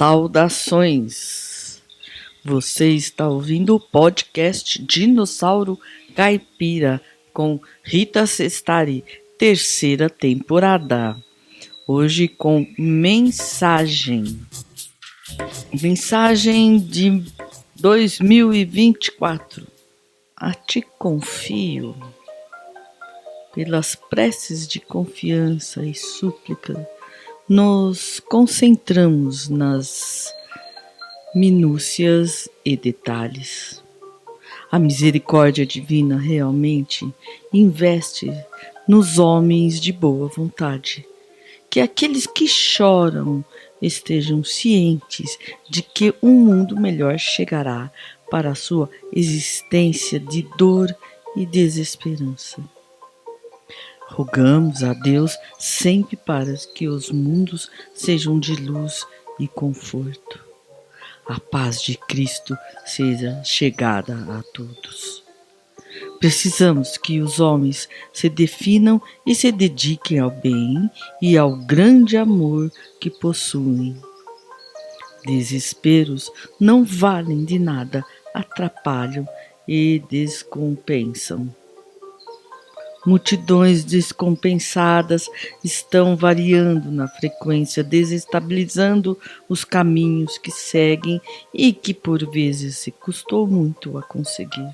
Saudações! Você está ouvindo o podcast Dinossauro Caipira com Rita Sestari, terceira temporada. Hoje com mensagem de 2024. A ti confio. Pelas preces de confiança e súplica, nos concentramos nas minúcias e detalhes. A misericórdia divina realmente investe nos homens de boa vontade, que aqueles que choram estejam cientes de que um mundo melhor chegará para a sua existência de dor e desesperança. Rogamos a Deus sempre para que os mundos sejam de luz e conforto. A paz de Cristo seja chegada a todos. Precisamos que os homens se definam e se dediquem ao bem e ao grande amor que possuem. Desesperos não valem de nada, atrapalham e descompensam. Multidões descompensadas estão variando na frequência, desestabilizando os caminhos que seguem e que por vezes se custou muito a conseguir.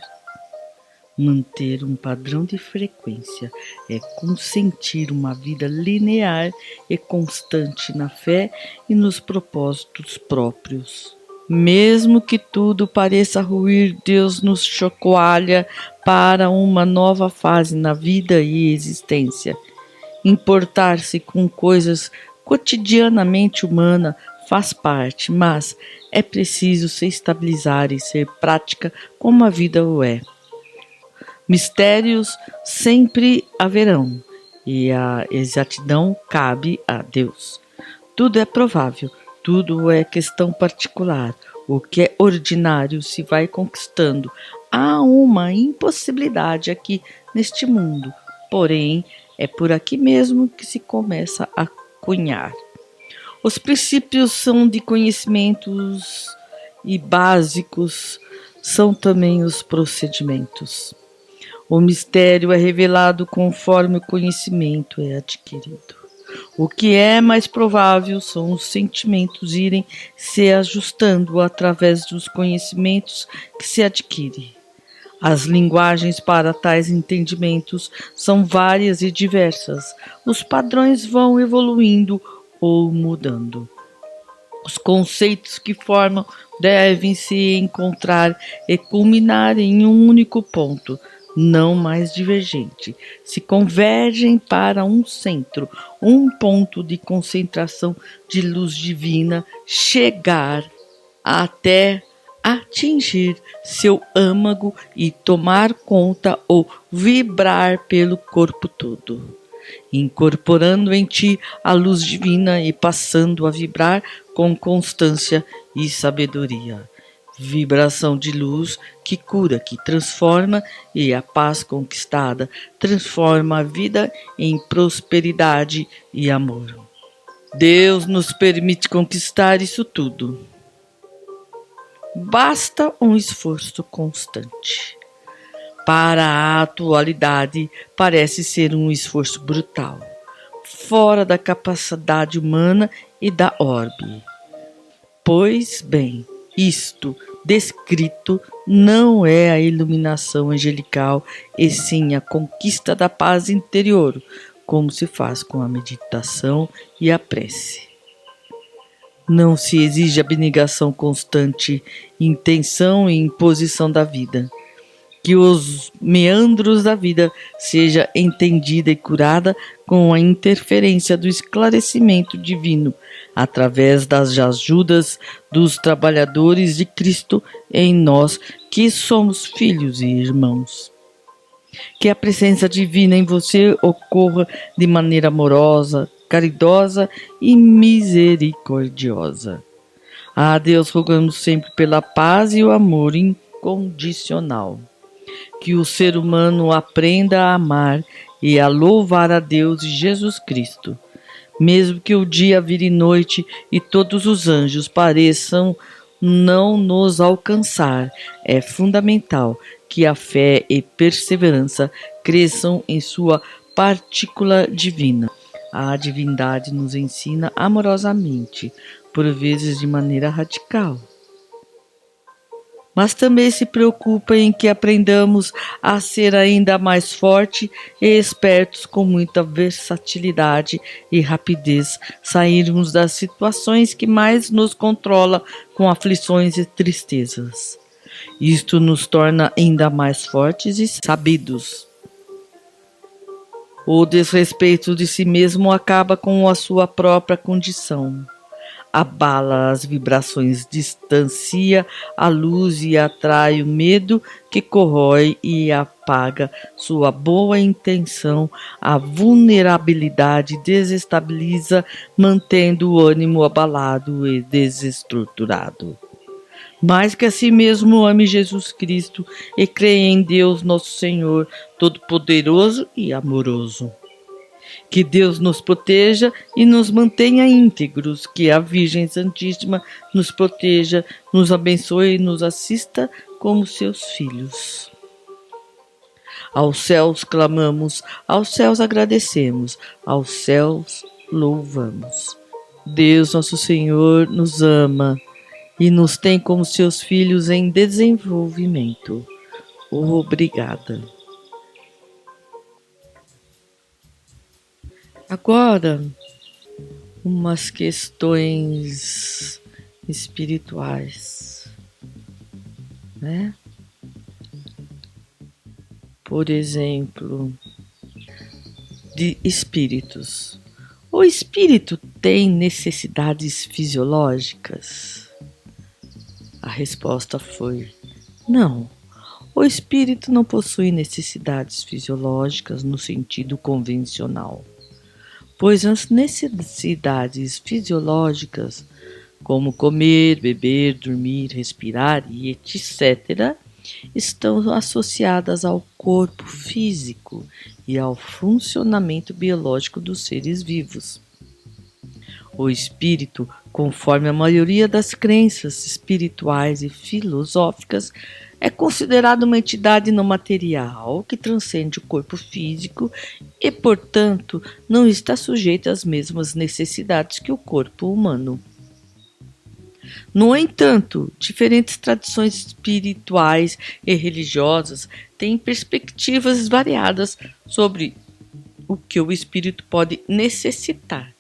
Manter um padrão de frequência é consentir uma vida linear e constante na fé e nos propósitos próprios. Mesmo que tudo pareça ruir, Deus nos chacoalha para uma nova fase na vida e existência. Importar-se com coisas cotidianamente humanas faz parte, mas é preciso se estabilizar e ser prática como a vida o é. Mistérios sempre haverão, e a exatidão cabe a Deus. Tudo é provável, tudo é questão particular. O que é ordinário se vai conquistando. Há uma impossibilidade aqui neste mundo, porém é por aqui mesmo que se começa a cunhar. Os princípios são de conhecimentos e básicos são também os procedimentos. O mistério é revelado conforme o conhecimento é adquirido. O que é mais provável são os sentimentos irem se ajustando através dos conhecimentos que se adquire. As linguagens para tais entendimentos são várias e diversas. Os padrões vão evoluindo ou mudando. Os conceitos que formam devem se encontrar e culminar em um único ponto, não mais divergente, se convergem para um centro, um ponto de concentração de luz divina, chegar até atingir seu âmago e tomar conta ou vibrar pelo corpo todo, incorporando em ti a luz divina e passando a vibrar com constância e sabedoria. Vibração de luz que cura, que transforma, e a paz conquistada transforma a vida em prosperidade e amor. Deus nos permite conquistar isso tudo. Basta um esforço constante. Para a atualidade, parece ser um esforço brutal, fora da capacidade humana e da orbe. Pois bem, isto descrito não é a iluminação angelical, e sim a conquista da paz interior, como se faz com a meditação e a prece. Não se exige abnegação constante, intenção e imposição da vida. Que os meandros da vida seja entendida e curada com a interferência do esclarecimento divino, através das ajudas dos trabalhadores de Cristo em nós, que somos filhos e irmãos. Que a presença divina em você ocorra de maneira amorosa, caridosa e misericordiosa. A Deus rogamos sempre pela paz e o amor incondicional. Que o ser humano aprenda a amar e a louvar a Deus e Jesus Cristo, Mesmo que o dia vire noite e todos os anjos pareçam não nos alcançar, é fundamental que a fé e perseverança cresçam em sua partícula divina. A divindade nos ensina amorosamente, por vezes de maneira radical, mas também se preocupa em que aprendamos a ser ainda mais fortes e espertos, com muita versatilidade e rapidez, sairmos das situações que mais nos controlam com aflições e tristezas. Isto nos torna ainda mais fortes e sabidos. O desrespeito de si mesmo acaba com a sua própria condição. Abala as vibrações, distancia a luz e atrai o medo que corrói e apaga sua boa intenção. A vulnerabilidade desestabiliza, mantendo o ânimo abalado e desestruturado. Mais que a si mesmo, ame Jesus Cristo e creia em Deus nosso Senhor, Todo-Poderoso e Amoroso. Que Deus nos proteja e nos mantenha íntegros, que a Virgem Santíssima nos proteja, nos abençoe e nos assista como seus filhos. Aos céus clamamos, aos céus agradecemos, aos céus louvamos. Deus nosso Senhor nos ama e nos tem como seus filhos em desenvolvimento. Obrigada. Agora, umas questões espirituais, né? Por exemplo, de espíritos. O espírito tem necessidades fisiológicas? A resposta foi: não. O espírito não possui necessidades fisiológicas no sentido convencional, pois as necessidades fisiológicas, como comer, beber, dormir, respirar e etc., estão associadas ao corpo físico e ao funcionamento biológico dos seres vivos. O espírito, conforme a maioria das crenças espirituais e filosóficas, é considerado uma entidade não material que transcende o corpo físico e, portanto, não está sujeito às mesmas necessidades que o corpo humano. No entanto, diferentes tradições espirituais e religiosas têm perspectivas variadas sobre o que o espírito pode necessitar.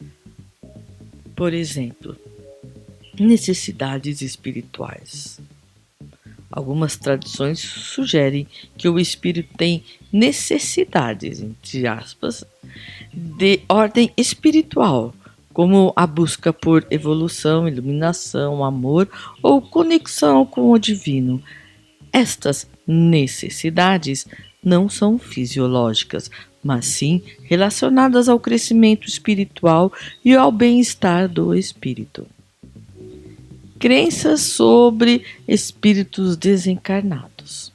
Por exemplo, necessidades espirituais. Algumas tradições sugerem que o espírito tem necessidades, entre aspas, de ordem espiritual, como a busca por evolução, iluminação, amor ou conexão com o divino. Estas necessidades não são fisiológicas, mas sim relacionadas ao crescimento espiritual e ao bem-estar do espírito. Crenças sobre espíritos desencarnados.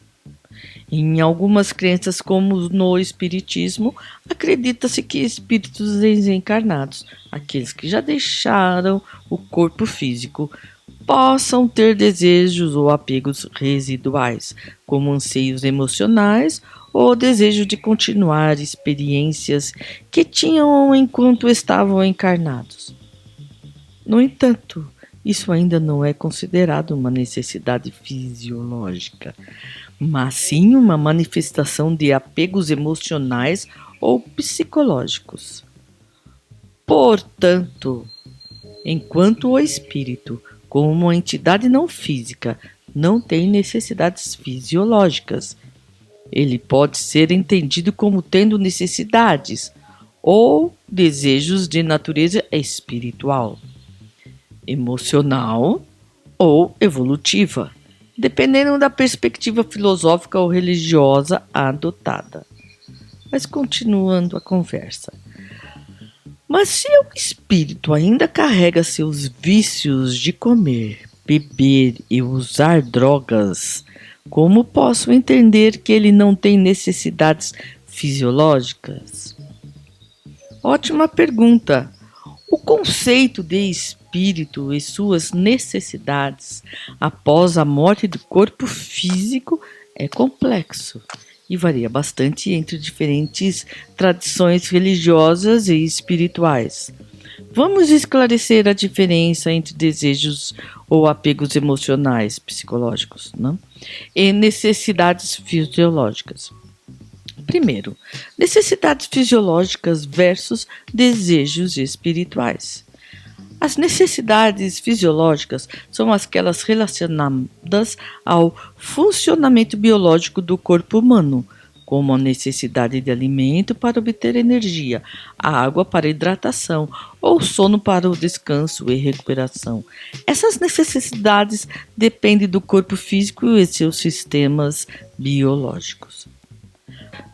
Em algumas crenças, como no espiritismo, acredita-se que espíritos desencarnados, aqueles que já deixaram o corpo físico, possam ter desejos ou apegos residuais, como anseios emocionais ou desejo de continuar experiências que tinham enquanto estavam encarnados. No entanto, isso ainda não é considerado uma necessidade fisiológica, mas sim uma manifestação de apegos emocionais ou psicológicos. Portanto, enquanto o espírito, como uma entidade não física, não tem necessidades fisiológicas, ele pode ser entendido como tendo necessidades ou desejos de natureza espiritual, emocional ou evolutiva, dependendo da perspectiva filosófica ou religiosa adotada. Mas continuando a conversa. Mas se o espírito ainda carrega seus vícios de comer, beber e usar drogas, como posso entender que ele não tem necessidades fisiológicas? Ótima pergunta. O conceito de espírito e suas necessidades após a morte do corpo físico é complexo e varia bastante entre diferentes tradições religiosas e espirituais. Vamos esclarecer a diferença entre desejos ou apegos emocionais, psicológicos, né? E necessidades fisiológicas. Primeiro, necessidades fisiológicas versus desejos espirituais. As necessidades fisiológicas são aquelas relacionadas ao funcionamento biológico do corpo humano, como a necessidade de alimento para obter energia, a água para hidratação ou sono para o descanso e recuperação. Essas necessidades dependem do corpo físico e seus sistemas biológicos.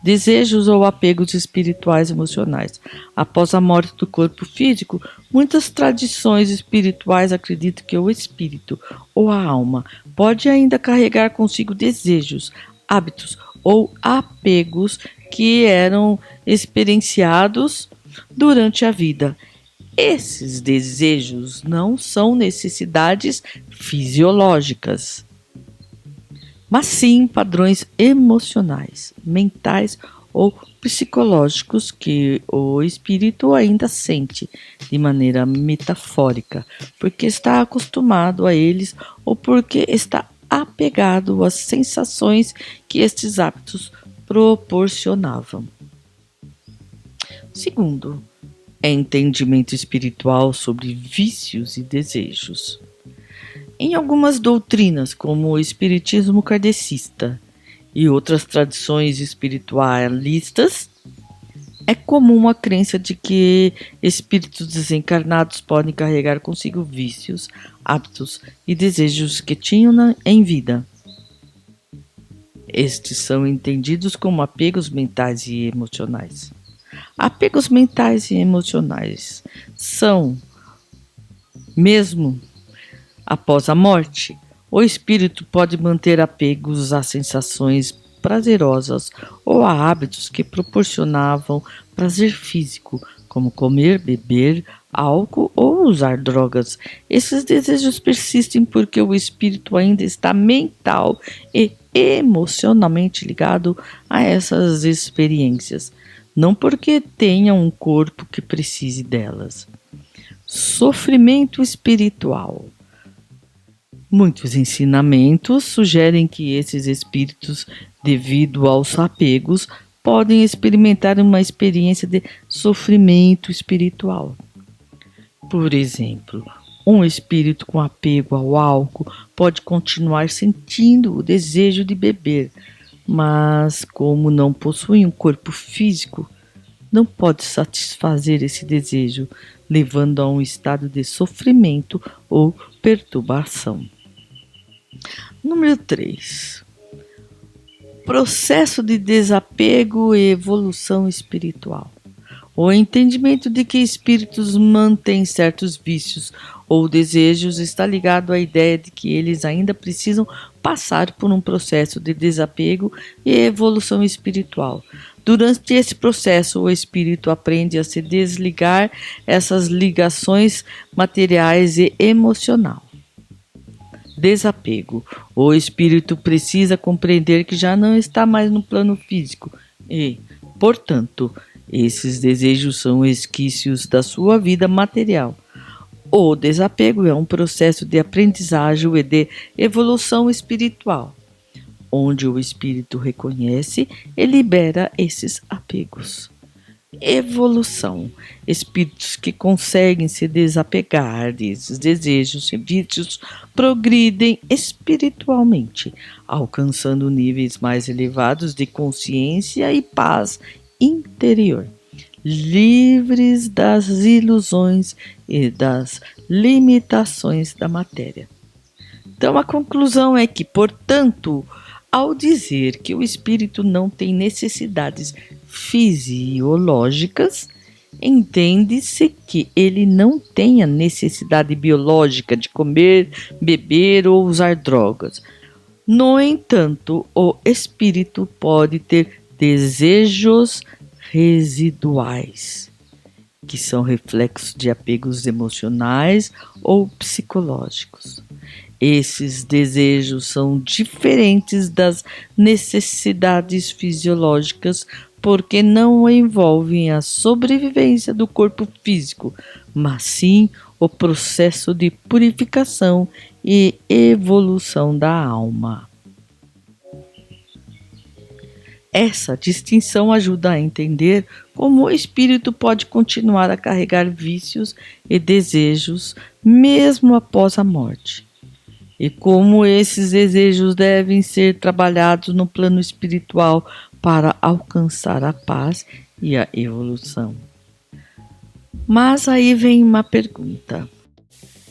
Desejos ou apegos espirituais emocionais. Após a morte do corpo físico, muitas tradições espirituais acreditam que o espírito ou a alma pode ainda carregar consigo desejos, hábitos ou apegos que eram experienciados durante a vida. Esses desejos não são necessidades fisiológicas, mas sim padrões emocionais, mentais ou psicológicos que o espírito ainda sente de maneira metafórica, porque está acostumado a eles ou porque está apegado às sensações que estes hábitos proporcionavam. Segundo, é entendimento espiritual sobre vícios e desejos. Em algumas doutrinas, como o espiritismo kardecista e outras tradições espiritualistas, é comum a crença de que espíritos desencarnados podem carregar consigo vícios, hábitos e desejos que tinham em vida. Estes são entendidos como apegos mentais e emocionais. Apegos mentais e emocionais são, mesmo após a morte, o espírito pode manter apegos a sensações prazerosas ou a hábitos que proporcionavam prazer físico, como comer, beber, álcool ou usar drogas. Esses desejos persistem porque o espírito ainda está mental e emocionalmente ligado a essas experiências, não porque tenha um corpo que precise delas. Sofrimento espiritual. Muitos ensinamentos sugerem que esses espíritos, devido aos apegos, podem experimentar uma experiência de sofrimento espiritual. Por exemplo, um espírito com apego ao álcool pode continuar sentindo o desejo de beber, mas como não possui um corpo físico, não pode satisfazer esse desejo, levando a um estado de sofrimento ou perturbação. Número 3. Processo de desapego e evolução espiritual. O entendimento de que espíritos mantêm certos vícios ou desejos está ligado à ideia de que eles ainda precisam passar por um processo de desapego e evolução espiritual. Durante esse processo, o espírito aprende a se desligar essas ligações materiais e emocional. Desapego. O espírito precisa compreender que já não está mais no plano físico e, portanto, esses desejos são esquícios da sua vida material. O desapego é um processo de aprendizagem e de evolução espiritual, onde o espírito reconhece e libera esses apegos. Evolução. Espíritos que conseguem se desapegar desses desejos e vícios progridem espiritualmente, alcançando níveis mais elevados de consciência e paz interior, livres das ilusões e das limitações da matéria. Então, a conclusão é que, portanto, ao dizer que o espírito não tem necessidades fisiológicas, entende-se que ele não tem a necessidade biológica de comer, beber ou usar drogas. No entanto, o espírito pode ter desejos residuais que são reflexos de apegos emocionais ou psicológicos. Esses desejos são diferentes das necessidades fisiológicas porque não envolvem a sobrevivência do corpo físico, mas sim o processo de purificação e evolução da alma. Essa distinção ajuda a entender como o espírito pode continuar a carregar vícios e desejos mesmo após a morte, e como esses desejos devem ser trabalhados no plano espiritual para alcançar a paz e a evolução. Mas aí vem uma pergunta.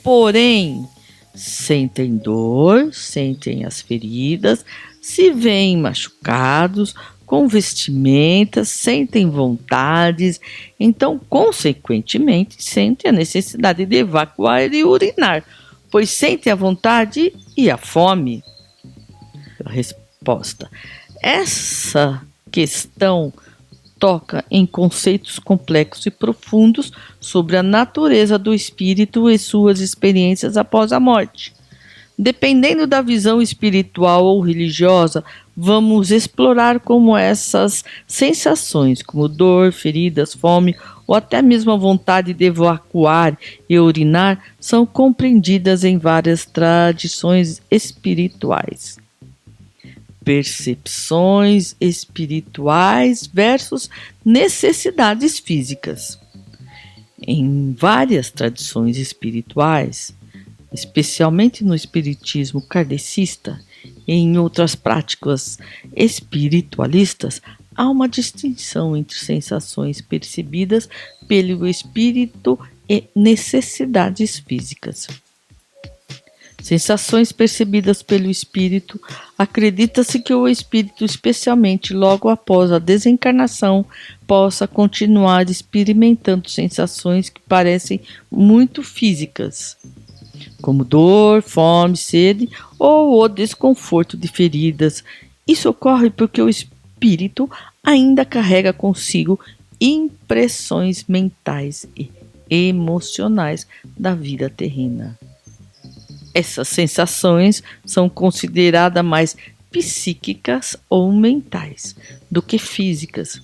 Porém, sentem dor, sentem as feridas, se veem machucados, com vestimentas, sentem vontades, então, consequentemente, sentem a necessidade de evacuar e urinar, pois sentem a vontade e a fome. Resposta. Essa questão toca em conceitos complexos e profundos sobre a natureza do espírito e suas experiências após a morte. Dependendo da visão espiritual ou religiosa, vamos explorar como essas sensações, como dor, feridas, fome ou até mesmo a vontade de evacuar e urinar, são compreendidas em várias tradições espirituais. Percepções espirituais versus necessidades físicas. Em várias tradições espirituais, especialmente no espiritismo kardecista e em outras práticas espiritualistas, há uma distinção entre sensações percebidas pelo espírito e necessidades físicas. Sensações percebidas pelo espírito, acredita-se que o espírito, especialmente logo após a desencarnação, possa continuar experimentando sensações que parecem muito físicas, como dor, fome, sede ou o desconforto de feridas. Isso ocorre porque o espírito ainda carrega consigo impressões mentais e emocionais da vida terrena. Essas sensações são consideradas mais psíquicas ou mentais do que físicas.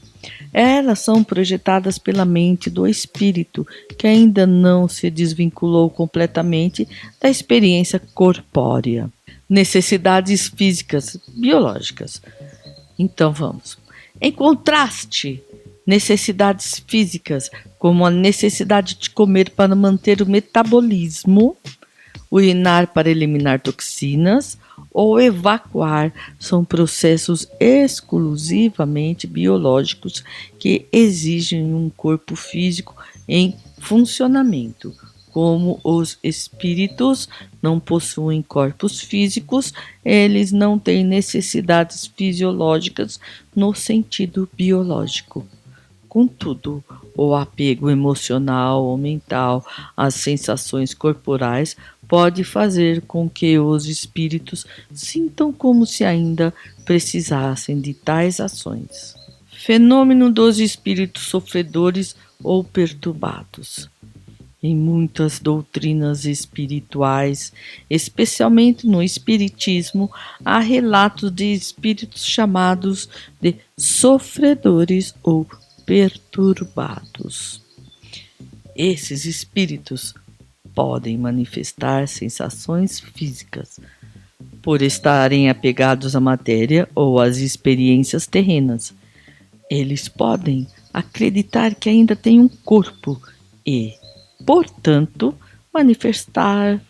Elas são projetadas pela mente do espírito, que ainda não se desvinculou completamente da experiência corpórea. Necessidades físicas, biológicas. Então vamos. Em contraste, necessidades físicas, como a necessidade de comer para manter o metabolismo, urinar para eliminar toxinas ou evacuar, são processos exclusivamente biológicos que exigem um corpo físico em funcionamento. Como os espíritos não possuem corpos físicos, eles não têm necessidades fisiológicas no sentido biológico. Contudo, o apego emocional ou mental às sensações corporais pode fazer com que os espíritos sintam como se ainda precisassem de tais ações. Fenômeno dos espíritos sofredores ou perturbados. Em muitas doutrinas espirituais, especialmente no espiritismo, há relatos de espíritos chamados de sofredores ou perturbados. Esses espíritos podem manifestar sensações físicas por estarem apegados à matéria ou às experiências terrenas. Eles podem acreditar que ainda têm um corpo e, portanto, manifestar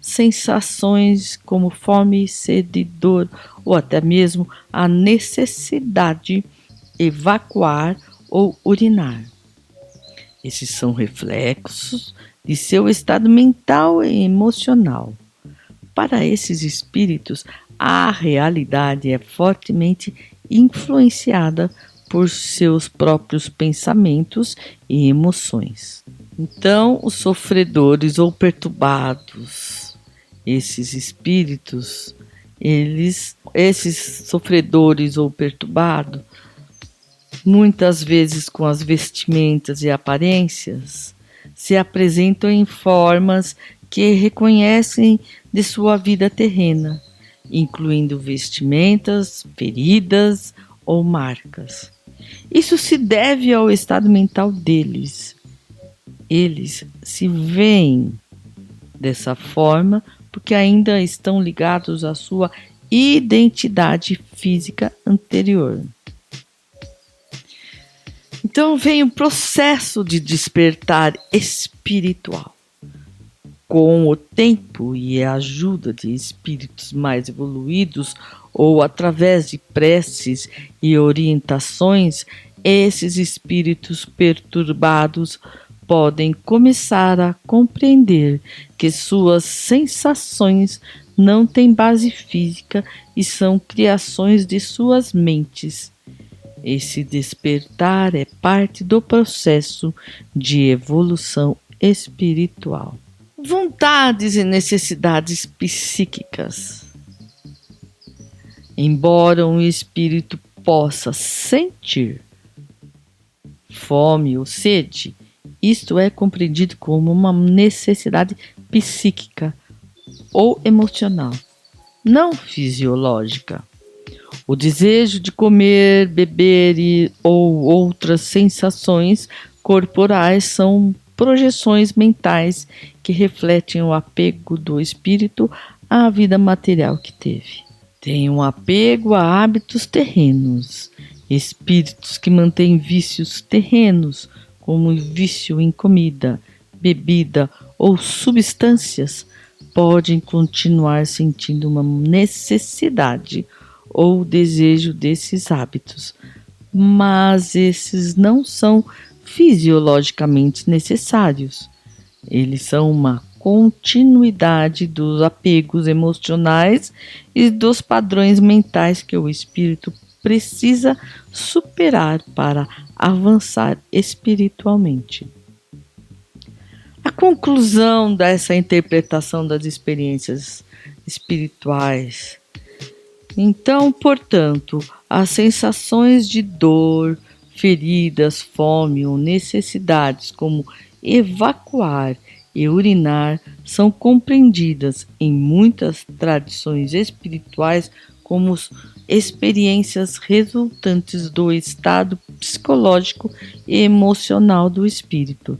sensações como fome, sede, dor ou até mesmo a necessidade de evacuar ou urinar. Esses são reflexos de seu estado mental e emocional. Para esses espíritos, a realidade é fortemente influenciada por seus próprios pensamentos e emoções. Então, os sofredores ou perturbados, esses espíritos, esses sofredores ou perturbados, muitas vezes com as vestimentas e aparências, se apresentam em formas que reconhecem de sua vida terrena, incluindo vestimentas, feridas ou marcas. Isso se deve ao estado mental deles. Eles se veem dessa forma porque ainda estão ligados à sua identidade física anterior. Então vem o processo de despertar espiritual. Com o tempo e a ajuda de espíritos mais evoluídos ou através de preces e orientações, esses espíritos perturbados podem começar a compreender que suas sensações não têm base física e são criações de suas mentes. Esse despertar é parte do processo de evolução espiritual. Vontades e necessidades psíquicas. Embora um espírito possa sentir fome ou sede, isto é compreendido como uma necessidade psíquica ou emocional, não fisiológica. O desejo de comer, beber ou outras sensações corporais são projeções mentais que refletem o apego do espírito à vida material que teve. Tem um apego a hábitos terrenos, espíritos que mantêm vícios terrenos, como o vício em comida, bebida ou substâncias, podem continuar sentindo uma necessidade ou desejo desses hábitos, mas esses não são fisiologicamente necessários. Eles são uma continuidade dos apegos emocionais e dos padrões mentais que o espírito precisa superar para avançar espiritualmente. A conclusão dessa interpretação das experiências espirituais. Então, portanto, as sensações de dor, feridas, fome ou necessidades como evacuar e urinar são compreendidas em muitas tradições espirituais como experiências resultantes do estado psicológico e emocional do espírito,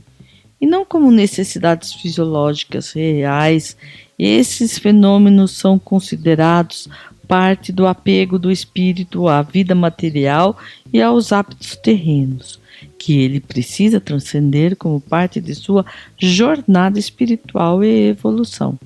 e não como necessidades fisiológicas reais. Esses fenômenos são considerados parte do apego do espírito à vida material e aos hábitos terrenos, que ele precisa transcender como parte de sua jornada espiritual e evolução.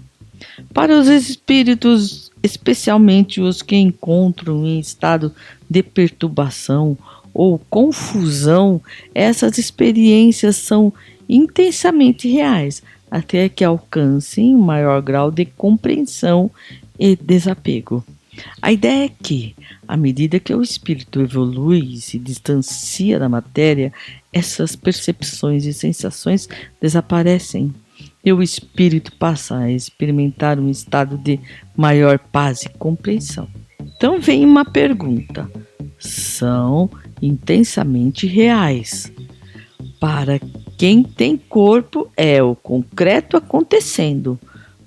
Para os espíritos, especialmente os que encontram em estado de perturbação ou confusão, essas experiências são intensamente reais, até que alcancem um maior grau de compreensão e desapego. A ideia é que, à medida que o espírito evolui e se distancia da matéria, essas percepções e sensações desaparecem e o espírito passa a experimentar um estado de maior paz e compreensão. Então vem uma pergunta: são intensamente reais? Para quem tem corpo é o concreto acontecendo,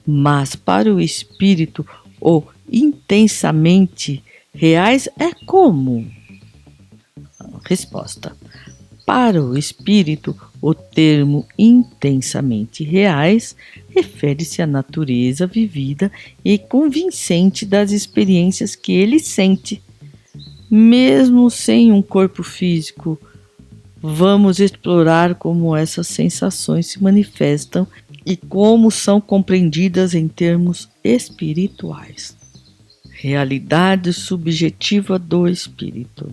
mas para o espírito o intensamente reais é como? Resposta: para o espírito, o termo intensamente reais refere-se à natureza vivida e convincente das experiências que ele sente. Mesmo sem um corpo físico, vamos explorar como essas sensações se manifestam e como são compreendidas em termos espirituais. Realidade subjetiva do espírito.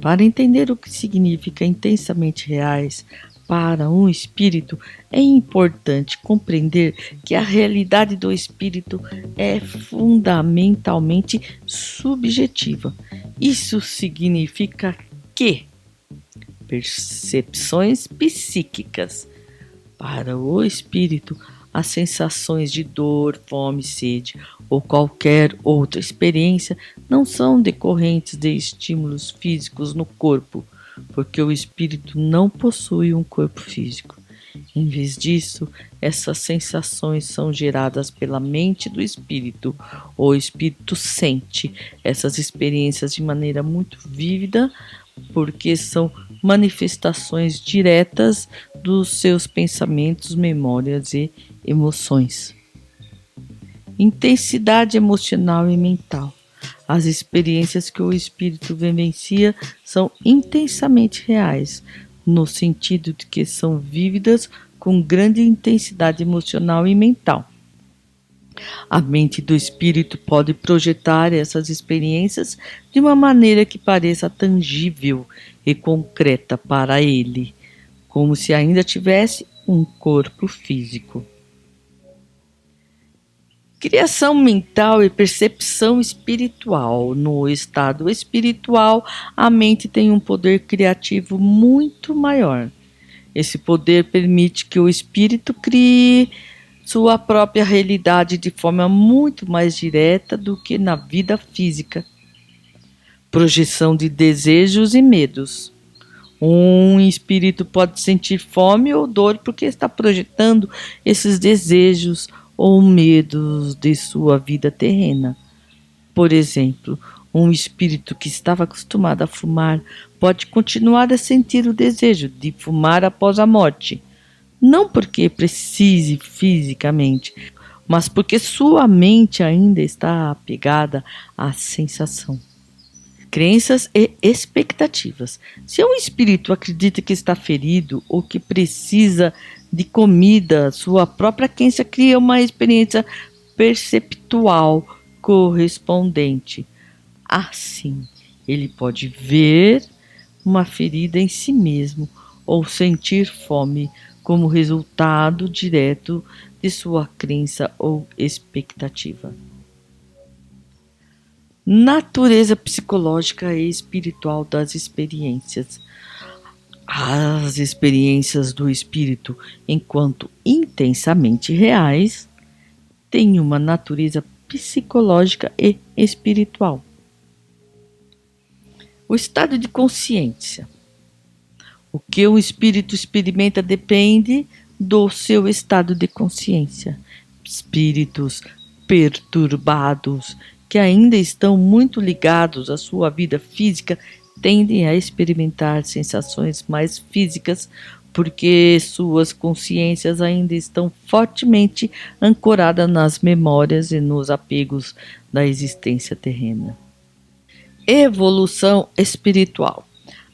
Para entender o que significa intensamente reais para um espírito, é importante compreender que a realidade do espírito é fundamentalmente subjetiva. Isso significa que percepções psíquicas para o espírito, as sensações de dor, fome, sede ou qualquer outra experiência não são decorrentes de estímulos físicos no corpo, porque o espírito não possui um corpo físico. Em vez disso, essas sensações são geradas pela mente do espírito. O espírito sente essas experiências de maneira muito vívida, porque são manifestações diretas dos seus pensamentos, memórias e emoções. Intensidade emocional e mental. As experiências que o espírito vivencia são intensamente reais, no sentido de que são vívidas com grande intensidade emocional e mental. A mente do espírito pode projetar essas experiências de uma maneira que pareça tangível e concreta para ele, como se ainda tivesse um corpo físico. Criação mental e percepção espiritual. No estado espiritual, a mente tem um poder criativo muito maior. Esse poder permite que o espírito crie sua própria realidade de forma muito mais direta do que na vida física. Projeção de desejos e medos. Um espírito pode sentir fome ou dor porque está projetando esses desejos ou medos de sua vida terrena. Por exemplo, um espírito que estava acostumado a fumar pode continuar a sentir o desejo de fumar após a morte, não porque precise fisicamente, mas porque sua mente ainda está apegada à sensação. Crenças e expectativas. Se um espírito acredita que está ferido ou que precisa de comida, sua própria crença cria uma experiência perceptual correspondente. Assim, ele pode ver uma ferida em si mesmo ou sentir fome como resultado direto de sua crença ou expectativa. Natureza psicológica e espiritual das experiências. As experiências do espírito, enquanto intensamente reais, têm uma natureza psicológica e espiritual. O estado de consciência. O que o espírito experimenta depende do seu estado de consciência. Espíritos perturbados que ainda estão muito ligados à sua vida física tendem a experimentar sensações mais físicas porque suas consciências ainda estão fortemente ancoradas nas memórias e nos apegos da existência terrena. Evolução espiritual.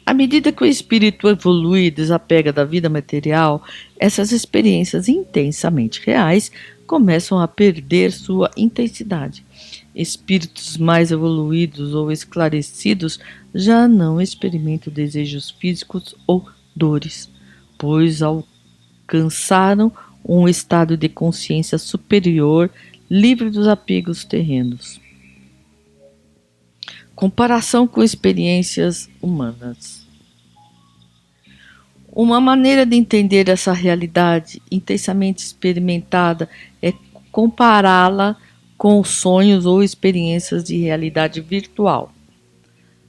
À medida que o espírito evolui e desapega da vida material, essas experiências intensamente reais começam a perder sua intensidade. Espíritos mais evoluídos ou esclarecidos já não experimentam desejos físicos ou dores, pois alcançaram um estado de consciência superior, livre dos apegos terrenos. Comparação com experiências humanas. Uma maneira de entender essa realidade intensamente experimentada é compará-la com sonhos ou experiências de realidade virtual.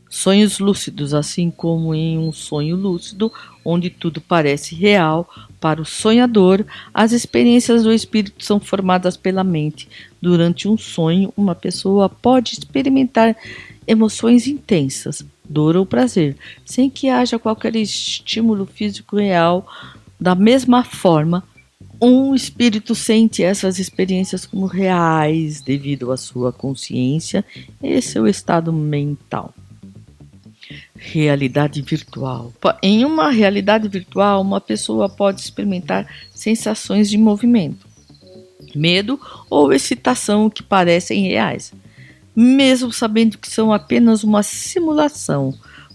Sonhos lúcidos, assim como em um sonho lúcido, onde tudo parece real, para o sonhador, as experiências do espírito são formadas pela mente. Durante um sonho, uma pessoa pode experimentar emoções intensas, dor ou prazer, sem que haja qualquer estímulo físico real. Da mesma forma, um espírito sente essas experiências como reais devido à sua consciência e seu estado mental. Realidade virtual. Em uma realidade virtual, uma pessoa pode experimentar sensações de movimento, medo ou excitação que parecem reais, mesmo sabendo que são apenas uma simulação.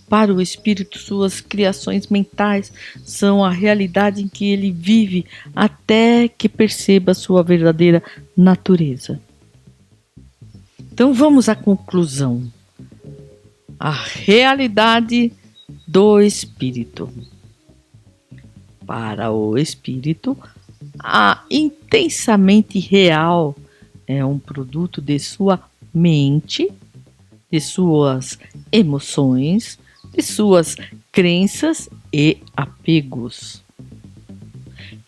Para o espírito, suas criações mentais são a realidade em que ele vive até que perceba sua verdadeira natureza. Então vamos à conclusão. A realidade do espírito. Para o espírito, a intensamente real é um produto de sua mente, de suas emoções, de suas crenças e apegos.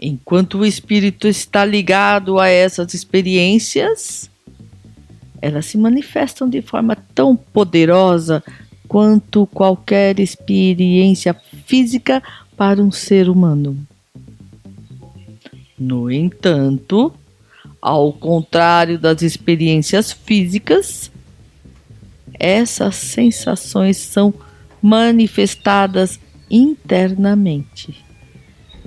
Enquanto o espírito está ligado a essas experiências, elas se manifestam de forma tão poderosa quanto qualquer experiência física para um ser humano. No entanto, ao contrário das experiências físicas, essas sensações são manifestadas internamente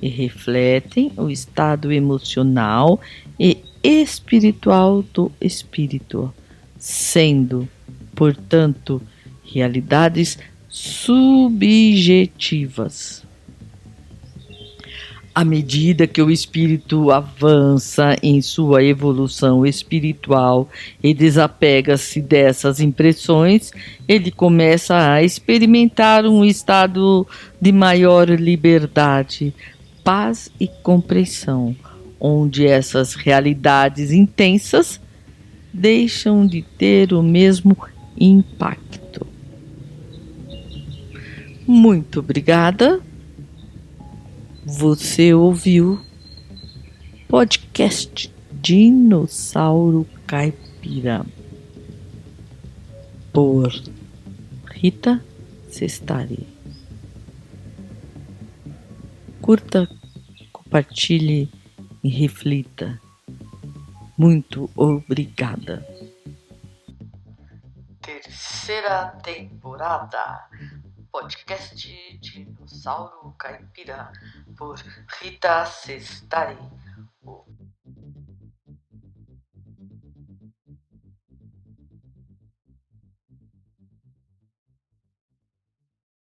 e refletem o estado emocional e espiritual do espírito, sendo, portanto, realidades subjetivas. À medida que o espírito avança em sua evolução espiritual e desapega-se dessas impressões, ele começa a experimentar um estado de maior liberdade, paz e compreensão, onde essas realidades intensas deixam de ter o mesmo impacto. Muito obrigada. Você ouviu podcast Dinossauro Caipira por Rita Sestari. Curta, compartilhe e reflita. Muito obrigada. Terceira temporada. Podcast Dinossauro Caipira por Rita Sestari.